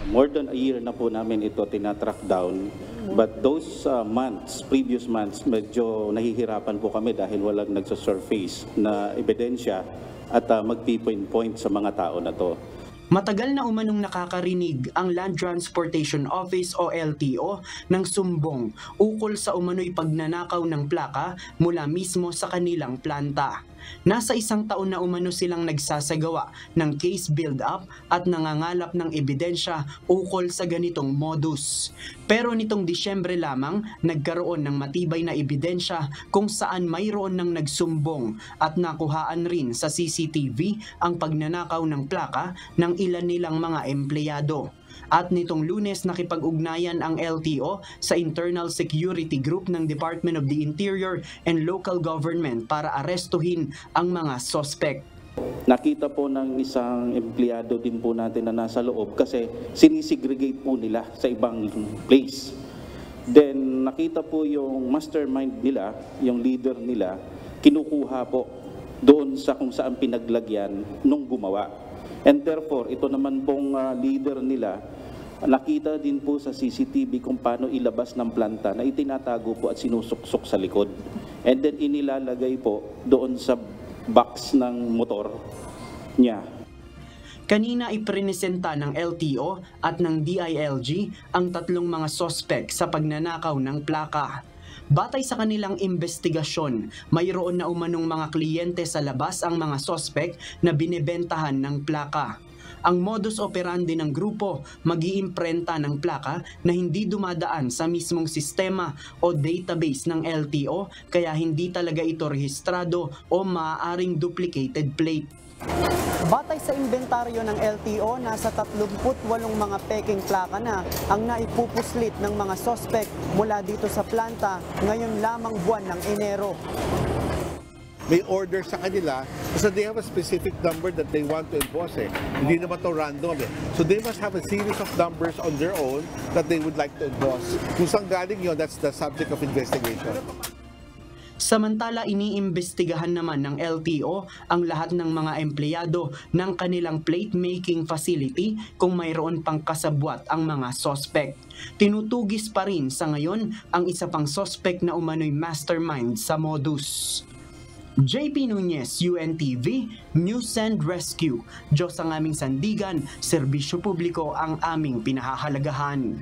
More than a year na po namin ito tinatrack down. But those previous months, medyo nahihirapan po kami dahil walang nagsasurface na ebidensya at mag-pinpoint sa mga tao na to. Matagal na umanong nakakarinig ang Land Transportation Office o LTO ng sumbong ukol sa umano'y pagnanakaw ng plaka mula mismo sa kanilang planta. Nasa 1 taon na umano silang nagsasagawa ng case build-up at nangangalap ng ebidensya ukol sa ganitong modus. Pero nitong Disyembre lamang, nagkaroon ng matibay na ebidensya kung saan mayroon ng nagsumbong at nakuhaan rin sa CCTV ang pagnanakaw ng plaka ng ilan nilang mga empleyado. At nitong Lunes nakipag-ugnayan ang LTO sa Internal Security Group ng Department of the Interior and Local Government para arestuhin ang mga sospek. Nakita po ng isang empleyado din po natin na nasa loob kasi sinisegregate po nila sa ibang place. Then nakita po yung mastermind nila, yung leader nila, kinukuha po doon sa kung saan pinaglagyan nung gumawa. And therefore, ito naman pong leader nila, nakita din po sa CCTV kung paano ilabas ng planta na itinatago po at sinusuksok sa likod. And then inilalagay po doon sa box ng motor niya. Kanina iprinesenta ng LTO at ng DILG ang 3 mga sospek sa pagnanakaw ng plaka. Batay sa kanilang investigasyon, mayroon na umanong mga kliyente sa labas ang mga sospek na binebentahan ng plaka. Ang modus operandi ng grupo, mag-iimprenta ng plaka na hindi dumadaan sa mismong sistema o database ng LTO kaya hindi talaga ito rehistrado o maaaring duplicated plate. Batay sa inventaryo ng LTO, nasa 38 mga peking plaka na ang naipupuslit ng mga sospek mula dito sa planta ngayon lamang buwan ng Enero. May order sa kanila so they have a specific number that they want to enforce. Hindi naman to random. So they must have a series of numbers on their own that they would like to enforce. Kung saan galing yun, that's the subject of investigation. Samantala, iniimbestigahan naman ng LTO ang lahat ng mga empleyado ng kanilang plate-making facility kung mayroon pang kasabwat ang mga sospek. Tinutugis pa rin sa ngayon ang isa pang sospek na umano'y mastermind sa modus. JP Nunez, UNTV, News and Rescue. Diyos ang aming sandigan, serbisyo publiko ang aming pinahahalagahan.